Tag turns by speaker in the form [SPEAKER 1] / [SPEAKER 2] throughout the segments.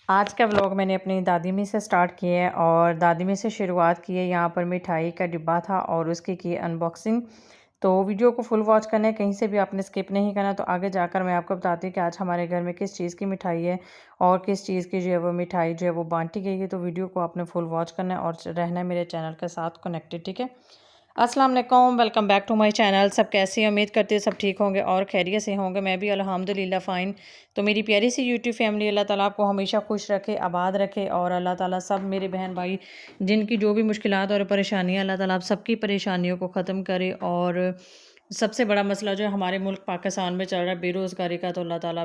[SPEAKER 1] आज का व्लॉग मैंने अपनी दादी मी से स्टार्ट किया है और दादी मी से शुरुआत की है। यहाँ पर मिठाई का डिब्बा था और उसकी की अनबॉक्सिंग। तो वीडियो को फुल वॉच करना है, कहीं से भी आपने स्किप नहीं करना। तो आगे जाकर मैं आपको बताती हूँ कि आज हमारे घर में किस चीज़ की मिठाई है और किस चीज़ की जो है वो मिठाई जो है वो बांटी गई है। तो वीडियो को आपने फुल वॉच करना है और रहना है मेरे चैनल के साथ कनेक्टेड, ठीक है। अस्सलाम वालेकुम, welcome back to my channel. सब कैसे हैं? उम्मीद करती है सब ठीक होंगे और खैरियत से होंगे। मैं भी अल्हम्दुलिल्लाह फ़ाइन। तो मेरी प्यारी सी यूट्यूब फैमिली, अल्लाह ताला आपको हमेशा खुश रखे, आबाद रखे और अल्लाह ताला सब मेरे बहन भाई जिनकी जो भी मुश्किलात और परेशानियाँ, अल्लाह ताला आप सबकी परेशानियों को ख़त्म करे। और सबसे बड़ा मसला जो है हमारे मुल्क पाकिस्तान में चल रहा है बेरोज़गारी का, तो अल्लाह ताला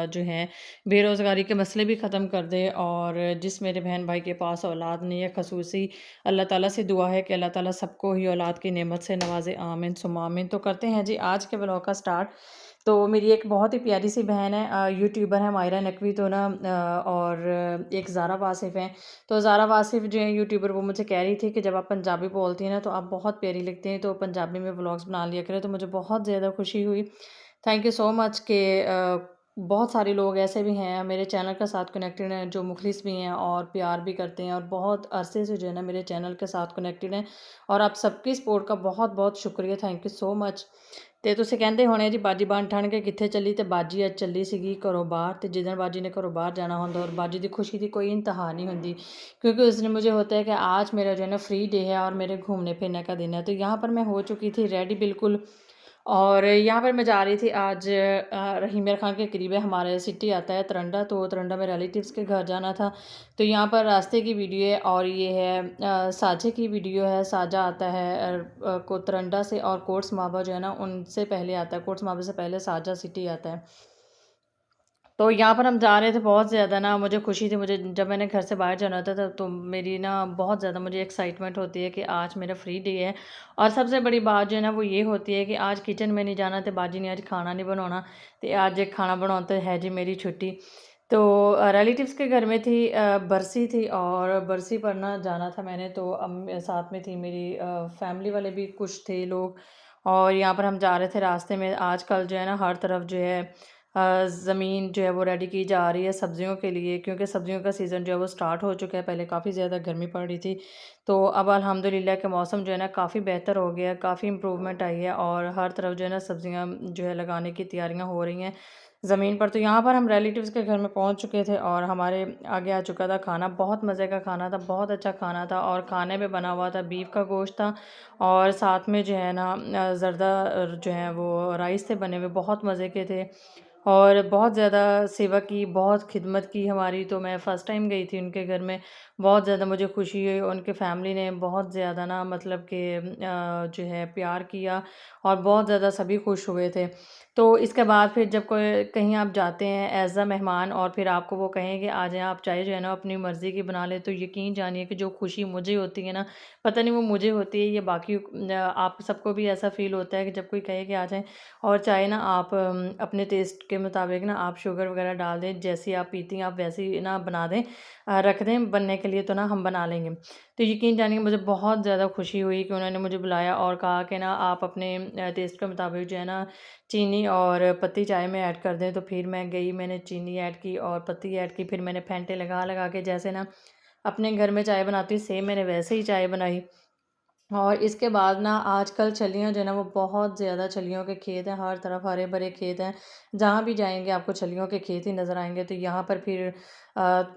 [SPEAKER 1] जो है बेरोज़गारी के मसले भी ख़त्म कर दे। और जिस मेरे बहन भाई के पास औलाद नहीं है, खसूसी अल्लाह ताला से दुआ है कि अल्लाह ताला सबको ही औलाद की नेमत से नवाज़े, आमीन सुम्मा आमीन। तो करते हैं जी आज के व्लॉग का स्टार्ट। तो मेरी एक बहुत ही प्यारी सी बहन है, यूट्यूबर है मायरा नकवी, तो ना और एक ज़ारा वासिफ़ हैं। तो ज़ारा वासिफ़ जो है यूट्यूबर, वो मुझे कह रही थी कि जब आप पंजाबी बोलती हैं ना तो आप बहुत प्यारी लगती हैं, तो पंजाबी में व्लॉग्स बना लिया करें। तो मुझे बहुत ज़्यादा खुशी हुई। थैंक यू सो मच कि बहुत सारे लोग ऐसे भी हैं मेरे चैनल के साथ कनेक्टेड हैं जो मुखलिस भी हैं और प्यार भी करते हैं और बहुत अरसे से जो है ना मेरे चैनल के साथ कनेक्टेड हैं। और आप सबकी सपोर्ट का बहुत बहुत शुक्रिया, थैंक यू सो मच। ਤੇ ਤੁਸੀਂ ਕਹਿੰਦੇ ਹੋਣੇ ਜੀ ਬਾਜੀ ਬਣ ਠਣ ਕੇ ਕਿੱਥੇ ਚੱਲੀ, ਤੇ ਬਾਜੀ ਅੱਜ ਚੱਲੀ ਸੀਗੀ ਘਰੋਂ ਬਾਹਰ। ਤੇ ਜਿੱਦਣ ਬਾਜੀ ने घरों बाहर जाना होता और बाजी की खुशी की कोई इंतहा नहीं होती, क्योंकि उस दिन मुझे होता है कि आज मेरा जो है ना फ्री डे है और मेरे घूमने फिरने का दिन है। तो यहाँ पर मैं हो चुकी थी रेडी बिल्कुल, और यहाँ पर मैं जा रही थी आज रहीम मियाँ खान के करीब है, हमारे सिटी आता है तरंडा, तो तरंडा में रिलेटिव्स के घर जाना था। तो यहाँ पर रास्ते की वीडियो है और ये है साजे की वीडियो है। साजा आता है को तरंडा से, और कोट्स माबा जो है ना उनसे पहले आता है, कोट्स माबा से पहले साजा सिटी आता है। तो यहाँ पर हम जा रहे थे, बहुत ज़्यादा ना मुझे खुशी थी। मुझे जब मैंने घर से बाहर जाना होता था तो मेरी ना बहुत ज़्यादा मुझे एक्साइटमेंट होती है कि आज मेरा फ्री डे है। और सबसे बड़ी बात जो है ना वो ये होती है कि आज किचन में नहीं जाना, तो बाजी ने आज खाना नहीं बनाना, तो आज एक खाना बनाते है जी मेरी छुट्टी। तो रिलेटिव्स के घर में थी, बरसी थी और बरसी पर ना जाना था मैंने। तो साथ में थी मेरी फैमिली वाले भी कुछ थे लोग। और यहाँ पर हम जा रहे थे, रास्ते में आजकल जो है ना हर तरफ जो है ज़मीन जो है वो रेडी की जा रही है सब्जियों के लिए, क्योंकि सब्जियों का सीज़न जो है वो स्टार्ट हो चुका है। पहले काफ़ी ज़्यादा गर्मी पड़ रही थी, तो अब अल्हम्दुलिल्लाह के मौसम जो है ना काफ़ी बेहतर हो गया है, काफ़ी इम्प्रूवमेंट आई है और हर तरफ जो है ना सब्जियां जो है लगाने की तैयारियां हो रही हैं ज़मीन पर। तो यहाँ पर हम रिलेटिव्स के घर में पहुँच चुके थे और हमारे आगे आ चुका था खाना। बहुत मज़े का खाना था, बहुत अच्छा खाना था। और खाने में बना हुआ था बीफ का गोश्त था, और साथ में जो है ना ज़र्दा जो है वो राइस से बने हुए, बहुत मज़े के थे। और बहुत ज़्यादा सेवा की, बहुत खिदमत की हमारी। तो मैं फ़र्स्ट टाइम गई थी उनके घर में, बहुत ज़्यादा मुझे खुशी हुई। उनके फैमिली ने बहुत ज़्यादा ना मतलब कि जो है प्यार किया और बहुत ज़्यादा सभी खुश हुए थे। तो इसके बाद फिर जब कोई कहीं आप जाते हैं एज़ अ मेहमान और फिर आपको वो कहें कि आ जाएँ आप, चाय जो है ना अपनी मर्ज़ी की बना लें, तो यकीन जानिए कि जो खुशी मुझे होती है ना, पता नहीं वो मुझे होती है या बाकी आप सबको भी ऐसा फ़ील होता है कि जब कोई कहे कि आ जाएँ। और चाहे ना आप अपने टेस्ट के मुताबिक ना आप शुगर वगैरह डाल दें, जैसी आप पीती हैं आप वैसी ना बना दें, रख दें बनने के लिए, तो ना हम बना लेंगे। तो यकीन जानिए मुझे बहुत ज़्यादा खुशी हुई कि उन्होंने मुझे बुलाया और कहा कि ना आप अपने टेस्ट के मुताबिक जो है ना चीनी और पत्ती चाय में ऐड कर दें। तो फिर मैं गई, मैंने चीनी ऐड की और पत्ती ऐड की, फिर मैंने फेंटे लगा लगा के जैसे ना अपने घर में चाय बनाती हूँ सेम मैंने वैसे ही चाय बनाई। और इसके बाद ना आजकल छलियाँ जो है ना वो बहुत ज़्यादा छलियों के खेत हैं, हर तरफ हरे भरे खेत हैं। जहाँ भी जाएँगे आपको छलियों के खेत ही नज़र आएँगे। तो यहाँ पर फिर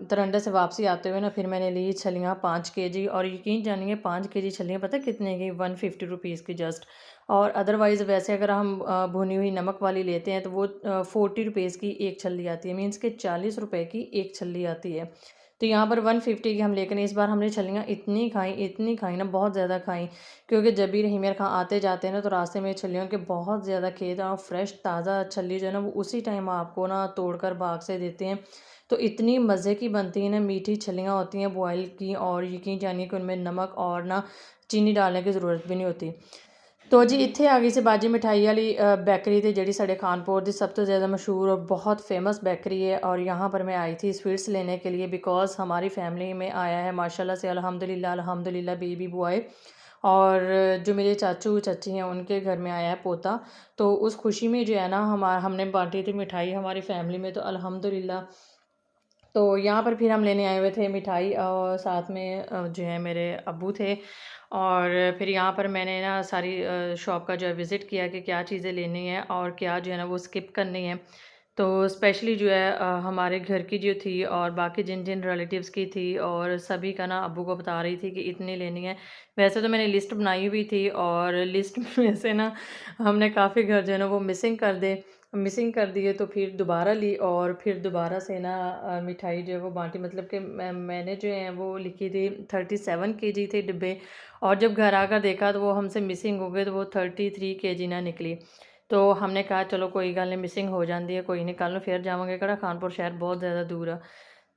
[SPEAKER 1] तरंडे से वापसी आते हुए ना फिर मैंने ली छलियाँ 5 केजी, और यकीन जानिए 5 केजी छलियाँ पता है कितने की? 150 रुपीज़ की जस्ट। और अदरवाइज़ वैसे अगर हम भुनी हुई नमक वाली लेते हैं तो वो 40 रुपीज़ की एक छल्ली आती है, मीन्स कि 40 रुपए की एक छल्ली आती है। तो यहाँ पर 150 की हम लेकर, इस बार हमने छलियाँ इतनी खाई ना, बहुत ज़्यादा खाई। क्योंकि जब भी रहीम मियाँ खां आते जाते हैं ना तो रास्ते में छलियों के बहुत ज़्यादा खेत हैं और फ्रेश ताज़ा छली जो है ना वो उसी टाइम आपको ना तोड़कर बाग से देते हैं। तो इतनी मज़े की बनती हैं ना, मीठी छलियाँ होती हैं बॉयल की, और यकीन जानिए कि उनमें नमक और ना चीनी डालने की ज़रूरत भी नहीं होती। तो जी इत्थे आ गई सी बाजी मिठाई वाली बेकरी, थी जी साढ़े खानपुर की सब तो ज़्यादा मशहूर और बहुत फेमस बेकरी है। और यहाँ पर मैं आई थी स्वीट्स लेने के लिए, बिकॉज़ हमारी फैमिली में आया है माशाल्लाह से अल्हम्दुलिल्लाह अल्हम्दुलिल्लाह बेबी बॉय। और जो मेरे चाचू चाची हैं उनके घर में आया है पोता। तो उस खुशी में जो है ना हमने बांटी थी मिठाई हमारी फैमिली में, तो अल्हम्दुलिल्लाह तो यहाँ पर फिर हम लेने आए हुए थे मिठाई और साथ में जो है मेरे अब्बू थे। और फिर यहाँ पर मैंने ना सारी शॉप का जो है विज़िट किया कि क्या चीज़ें लेनी है और क्या जो है ना वो स्किप करनी है। तो स्पेशली जो है हमारे घर की जो थी और बाकी जिन-जिन रिलेटिव्स की थी और सभी का ना अब्बू को बता रही थी कि इतनी लेनी है। वैसे तो मैंने लिस्ट बनाई हुई थी और लिस्ट में से ना हमने काफ़ी घर जो है ना वो मिसिंग कर दिए, तो फिर दोबारा ली और फिर दोबारा से ना मिठाई जो है वो बाँटी, मतलब कि मैंने जो है वो लिखी थी 37 केजी थे डिब्बे, और जब घर आकर देखा तो वो हमसे मिसिंग हो गए, तो वो 33 केजी ना निकली। तो हमने कहा चलो कोई गल नहीं, मिसिंग हो जाती है, कोई नहीं, कल ਨੂੰ फिर जावांगे, किहड़ा कानपुर शहर बहुत ज़्यादा दूर है।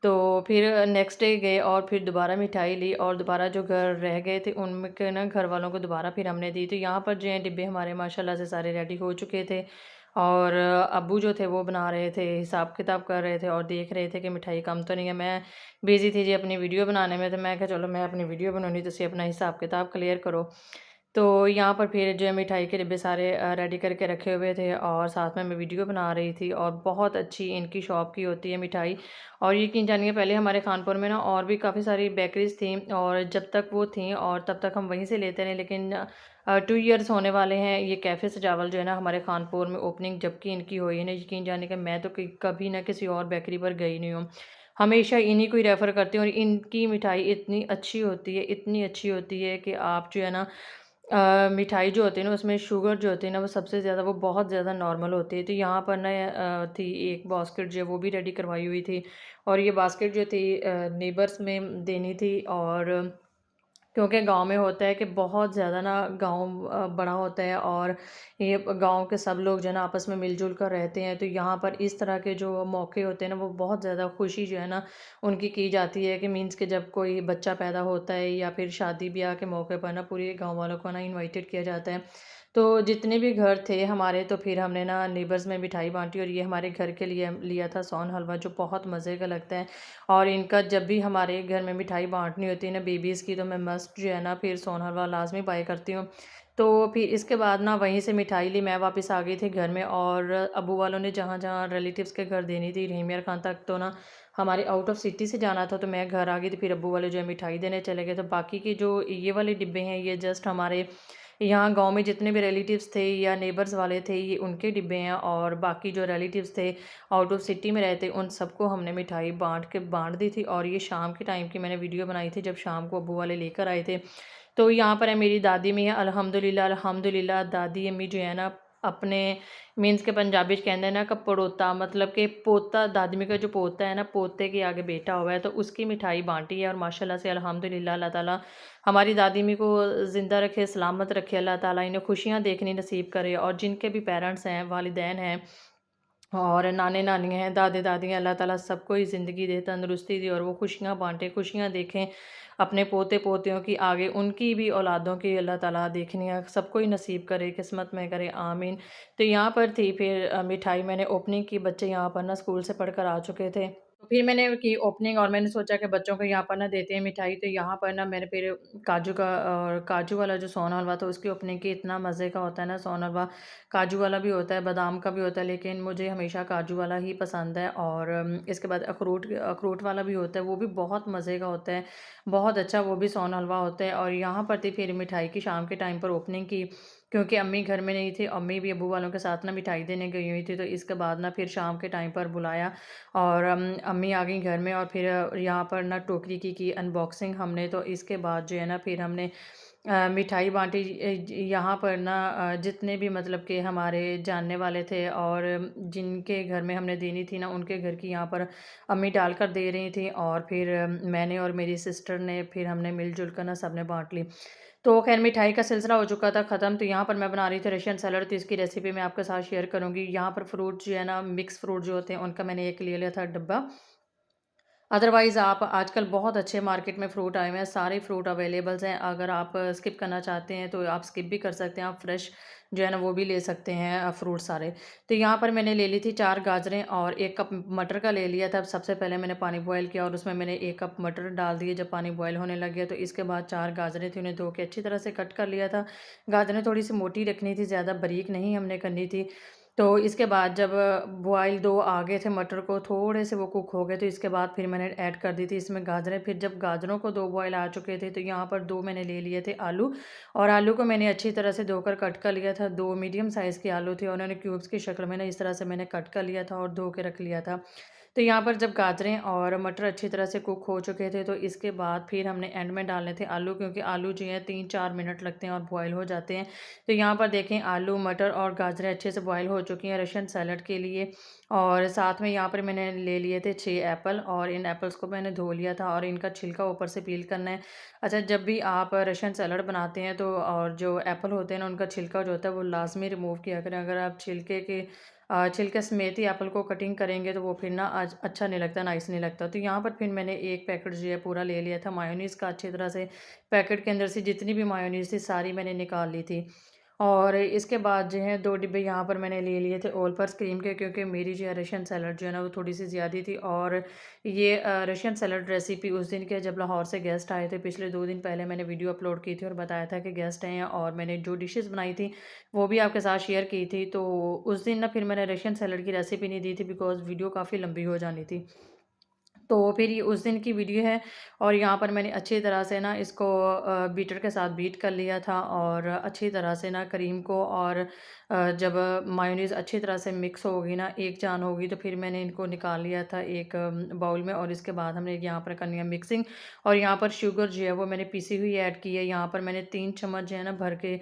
[SPEAKER 1] तो फिर नेक्स्ट डे गए और फिर दोबारा मिठाई ली और दोबारा जो घर रह गए थे उनके ना घर वालों को दोबारा फिर हमने दी। तो यहाँ पर जो है डिब्बे हमारे माशाल्लाह से सारे रेडी हो चुके थे और अब्बू जो थे वो बना रहे थे, हिसाब किताब कर रहे थे और देख रहे थे कि मिठाई कम तो नहीं है। मैं बिज़ी थी जी अपनी वीडियो बनाने में, तो मैं कहा चलो मैं अपनी वीडियो बनानी, तुसीं अपना हिसाब किताब क्लियर करो। तो यहाँ पर फिर जो है मिठाई के डिब्बे सारे रेडी करके रखे हुए थे और साथ में मैं वीडियो बना रही थी, और बहुत अच्छी इनकी शॉप की होती है मिठाई। और यकीन जानिए पहले हमारे कानपुर में ना और भी काफ़ी सारी बेकरीज़ थीं, और जब तक वो थीं और तब तक हम वहीं से लेते रहे, लेकिन 2 ईयर्स होने वाले हैं ये कैफ़े सजावल जो है ना हमारे कानपुर में ओपनिंग जब की इनकी हुई है ना, यकीन जानिए कि मैं तो कभी ना किसी और बेकरी पर गई नहीं हूँ। हमेशा इन्हीं को ही रेफ़र करती हूँ, और इनकी मिठाई इतनी अच्छी होती है, इतनी अच्छी होती है कि आप जो है ना मिठाई जो होती है ना उसमें शुगर जो होती है ना वो सबसे ज़्यादा, वो बहुत ज़्यादा नॉर्मल होती है। तो यहाँ पर ना थी एक बास्केट जो है वो भी रेडी करवाई हुई थी, और ये बास्केट जो थी नेबर्स में देनी थी। और क्योंकि गाँव में होता है कि बहुत ज़्यादा ना गाँव बड़ा होता है, और ये गाँव के सब लोग जो है ना आपस में मिल-जुल कर रहते हैं। तो यहाँ पर इस तरह के जो मौके होते हैं ना वो बहुत ज़्यादा खुशी जो है ना उनकी की जाती है, कि मीन्स कि जब कोई बच्चा पैदा होता है या फिर शादी-ब्याह के मौके पर ना पूरे गाँव वालों को ना इनवाइटेड किया जाता है। तो जितने भी घर थे हमारे, तो फिर हमने ना नेबर्स में मिठाई बाँटी, और ये हमारे घर के लिए लिया था सोन हलवा, जो बहुत मज़े का लगता है। और इनका जब भी हमारे घर में मिठाई बाँटनी होती है ना बेबीज़ की, तो मैं मस्ट जो है ना फिर सोन हलवा लाज़मी बाय करती हूँ। तो फिर इसके बाद ना वहीं से मिठाई ली, मैं वापस आ गई थी घर में, और अब्बू वालों ने जहाँ-जहाँ रिलेटिव्स के घर देनी थी रहीम खां तक, तो ना हमारे आउट ऑफ सिटी से जाना था, तो मैं घर आ गई थी। फिर अब्बू वाले जो है मिठाई देने चले गए। तो बाकी के जो ये वाले डिब्बे हैं ये जस्ट हमारे यहाँ गाँव में जितने भी रिलेटिव्स थे या नेबर्स वाले थे ये उनके डिब्बे हैं, और बाकी जो रिलेटिव्स थे आउट ऑफ सिटी में रहते उन सबको हमने मिठाई बाँट दी थी। और ये शाम के टाइम की मैंने वीडियो बनाई थी जब शाम को अब्बू वाले लेकर आए थे। तो यहाँ पर है मेरी दादी अम्मी है, अल्हम्दुलिल्लाह अल्हम्दुलिल्लाह दादी अम्मी जो है ना अपने मीन्स के पंजाबी च कहते हैं ना कि पड़ोता, मतलब कि पोता, दादी अम्मी का जो पोता है ना पोते के आगे बेटा हुआ है, तो उसकी मिठाई बाँटी है। और माशाल्लाह से अल्हम्दुलिल्लाह अल्लाह ताला हमारी दादी अम्मी को ज़िंदा रखे, सलामत रखे, अल्लाह ताला इन्हें खुशियाँ देखनी नसीब करे, और जिनके भी पेरेंट्स हैं, वालिदैन हैं और नाने-नानियाँ हैं, दादे-दादी हैं, अल्लाह ताला सबको ही ज़िंदगी दे, तंदुरुस्ती दे, और वो खुशियाँ बाँटे, खुशियाँ देखें अपने पोते-पोतियों की, आगे उनकी भी औलादों की अल्लाह ताला देखनी है, सबको ही नसीब करे, किस्मत में करे, आमीन। तो यहाँ पर थी फिर मिठाई मैंने ओपनिंग की, बच्चे यहाँ पर ना स्कूल से पढ़कर आ चुके थे। तो फिर मैंने की ओपनिंग, और मैंने सोचा कि बच्चों को यहाँ पर ना देते हैं मिठाई, तो यहाँ पर ना मैंने फिर काजू वाला जो सोन हलवा था उसकी ओपनिंग की। इतना मज़े का होता है ना सोन हलवा, काजू वाला भी होता है, बादाम का भी होता है, लेकिन मुझे हमेशा काजू वाला ही पसंद है। और इसके बाद अखरोट अखरोट वाला भी होता है, वो भी बहुत मज़े का होता है, बहुत अच्छा वो भी सोन हलवा होता है। और यहाँ पर थी फिर मिठाई की शाम के टाइम पर ओपनिंग की, क्योंकि अम्मी घर में नहीं थी, अम्मी भी अब्बू वालों के साथ ना मिठाई देने गई हुई थी। तो इसके बाद ना फिर शाम के टाइम पर बुलाया, और अम्मी आ गई घर में, और फिर यहाँ पर ना टोकरी की अनबॉक्सिंग हमने। तो इसके बाद जो है ना फिर हमने मिठाई बाँटी। यहाँ पर ना जितने भी मतलब कि हमारे जानने वाले थे और जिनके घर में हमने देनी थी ना उनके घर की यहाँ पर अम्मी डाल कर दे रही थी, और फिर मैंने और मेरी सिस्टर ने फिर हमने मिल-जुल कर ना सबने बाँट ली। तो ख़ैर मिठाई का सिलसिला हो चुका था ख़त्म। तो यहाँ पर मैं बना रही थी रशियन सैलड, तो इसकी रेसिपी मैं आपके साथ शेयर करूँगी। यहाँ पर फ्रूट जो है ना मिक्स फ्रूट जो होते हैं उनका मैंने एक ले लिया था डब्बा। अदरवाइज़ आप आजकल बहुत अच्छे मार्केट में फ्रूट आए हुए हैं, सारे फ्रूट अवेलेबल्स हैं। अगर आप स्किप करना चाहते हैं तो आप स्किप भी कर सकते हैं, आप फ्रेश जो है ना वो भी ले सकते हैं फ्रूट सारे। तो यहाँ पर मैंने ले ली थी 4 गाजरें और 1 कप मटर का ले लिया था। सबसे पहले मैंने पानी बॉयल किया और उसमें मैंने 1 कप मटर डाल दिए। जब पानी बॉयल होने लग गया तो इसके बाद 4 गाजरें थी, उन्हें धो के अच्छी तरह से कट कर लिया था। गाजरें थोड़ी-सी मोटी रखनी थी, ज़्यादा बारीक नहीं हमने करनी थी। तो इसके बाद जब बॉयल 2 आ गए थे मटर को थोड़े से वो कुक हो गए, तो इसके बाद फिर मैंने ऐड कर दी थी इसमें गाजरें। फिर जब गाजरों को 2 बॉयल आ चुके थे, तो यहाँ पर 2 मैंने ले लिए थे आलू, और आलू को मैंने अच्छी तरह से धोकर कट कर लिया था। 2 मीडियम साइज़ के आलू थे और उन्होंने क्यूब्स की शक्ल में ना इस तरह से मैंने कट कर लिया था और धो के रख लिया था। तो यहाँ पर जब गाजरें और मटर अच्छी तरह से कुक हो चुके थे, तो इसके बाद फिर हमने एंड में डालने थे आलू, क्योंकि आलू जो है 3-4 मिनट लगते हैं और बॉयल हो जाते हैं। तो यहाँ पर देखें आलू, मटर और गाजरें अच्छे से बॉयल हो चुकी हैं रशियन सैलड के लिए। और साथ में यहाँ पर मैंने ले लिए थे 6 एप्पल, और इन एप्पल्स को मैंने धो लिया था और इनका छिलका ऊपर से पील करना है। अच्छा, जब भी आप रशियन सैलड बनाते हैं तो और जो एप्पल होते हैं ना, उनका छिलका जो होता है वो लाज़मी रिमूव किया करें। अगर आप छिलके समेत ही एप्पल को कटिंग करेंगे तो वो फिर ना आज अच्छा नहीं लगता, नाइस नहीं लगता। तो यहाँ पर फिर मैंने 1 पैकेट जो है पूरा ले लिया था मायोनीज़ का। अच्छी तरह से पैकेट के अंदर से जितनी भी मायोनीज़ थी सारी मैंने निकाल ली थी। और इसके बाद जो है 2 डिब्बे यहाँ पर मैंने ले लिए थे ऑल पर्पस क्रीम के, क्योंकि मेरी जो है रशियन सैलड जो है ना वो थोड़ी-सी ज़्यादा थी। और ये रशियन सैलड रेसिपी उस दिन के जब लाहौर से गेस्ट आए थे, पिछले 2 दिन पहले मैंने वीडियो अपलोड की थी और बताया था कि गेस्ट आए हैं, और मैंने जो डिशेज़ बनाई थी वो भी आपके साथ शेयर की थी। तो उस दिन ना फिर मैंने रशियन सैलड की रेसिपी नहीं दी थी, बिकॉज़ वीडियो काफ़ी लंबी हो जानी थी। तो फिर ये उस दिन की वीडियो है, और यहाँ पर मैंने अच्छी तरह से ना इसको बीटर के साथ बीट कर लिया था, और अच्छी तरह से ना क्रीम को, और जब मायोनीज़ अच्छी तरह से मिक्स होगी ना, एक जान होगी, तो फिर मैंने इनको निकाल लिया था एक बाउल में। और इसके बाद हमने यहाँ पर करनी है मिक्सिंग, और यहाँ पर शुगर जो है वो मैंने पिसी हुई ऐड की है। यहाँ पर मैंने 3 चम्मच जो है ना भर के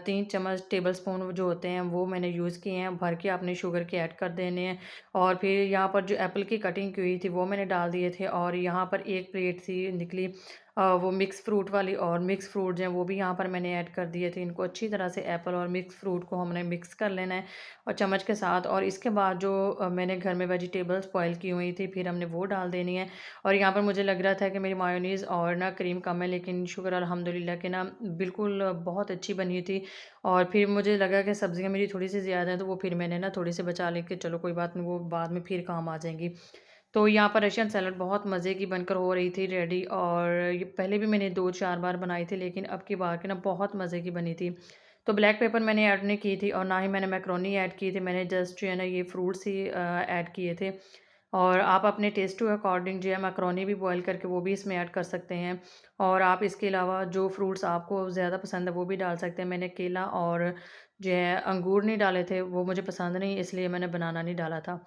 [SPEAKER 1] 3 चम्मच टेबल स्पून जो होते हैं वो मैंने यूज़ किए हैं, भर के आपने शुगर के ऐड कर देने हैं। और फिर यहाँ पर जो एप्पल की कटिंग की हुई थी वो मैंने डाल दिए थे, और यहाँ पर एक प्लेट थी निकली वो मिक्स फ्रूट वाली, और मिक्स फ्रूट जो हैं वो भी यहाँ पर मैंने ऐड कर दिए थे। इनको अच्छी तरह से एप्पल और मिक्स फ्रूट को हमने मिक्स कर लेना है और चम्मच के साथ। और इसके बाद जो मैंने घर में वेजिटेबल्स बॉयल की हुई थी फिर हमने वो डाल देनी है। और यहाँ पर मुझे लग रहा था कि मेरी मायोनीज़ और ना क्रीम कम है, लेकिन शुक्र अल्हम्दुलिल्लाह कि ना बिल्कुल बहुत अच्छी बनी थी। और फिर मुझे लगा कि सब्ज़ियाँ मेरी थोड़ी-सी ज़्यादा हैं, तो वो फिर मैंने ना थोड़ी-सी बचा ली कि चलो कोई बात नहीं, वो बाद में फिर काम आ जाएँगी। तो यहाँ पर रशियन सैलड बहुत मज़े की बनकर हो रही थी रेडी, और ये पहले भी मैंने 2-4 बार बनाई थी, लेकिन अब की बार की ना बहुत मज़े की बनी थी। तो ब्लैक पेपर मैंने ऐड नहीं की थी, और ना ही मैंने मैकरोनी ऐड की थी, मैंने जस्ट जो है ना ये फ्रूट्स ही ऐड किए थे। और आप अपने टेस्ट के अकॉर्डिंग जो है मैकरोनी भी बॉयल करके वो भी इसमें ऐड कर सकते हैं। और आप इसके अलावा जो फ्रूट्स आपको ज़्यादा पसंद है वो भी डाल सकते हैं। मैंने केला और जो है अंगूर नहीं डाले थे, वो मुझे पसंद नहीं, इसलिए मैंने बनाना नहीं डाला था।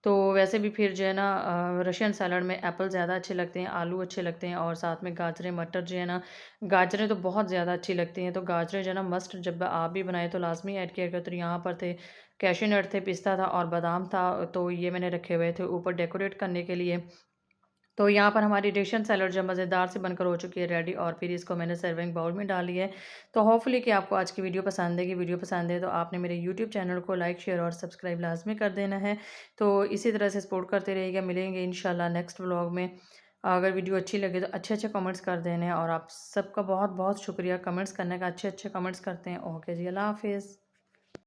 [SPEAKER 1] तो वैसे भी फिर जो है ना रशियन सैलड में एप्पल ज़्यादा अच्छे लगते हैं, आलू अच्छे लगते हैं, और साथ में गाजरें, मटर जो है ना, गाजरें तो बहुत ज़्यादा अच्छी लगती हैं। तो गाजरें जो है ना मस्ट, जब आप भी बनाएँ तो लाज़मी ऐड किया करें। तो यहाँ पर थे कैश्यू नट थे, पिस्ता था और बादाम था, तो ये मैंने रखे हुए थे ऊपर डेकोरेट करने के लिए। तो यहाँ पर हमारी रशियन सैलड जो मज़ेदार से बनकर हो चुकी है रेडी, और फिर इसको मैंने सर्विंग बाउल में डाली है। तो होपफुली कि आपको आज की वीडियो पसंद है। कि वीडियो पसंद है तो आपने मेरे यूट्यूब चैनल को लाइक, शेयर और सब्सक्राइब लाजमी कर देना है। तो इसी तरह से सपोर्ट करते रहिएगा। मिलेंगे इंशाल्लाह नेक्स्ट व्लॉग में। अगर वीडियो अच्छी लगे तो अच्छे-अच्छे कमेंट्स कर देना, और आप सबका बहुत-बहुत शुक्रिया कमेंट्स करने का। अच्छे-अच्छे कमेंट्स करते हैं। ओके जी, अल्लाह हाफ़िज़।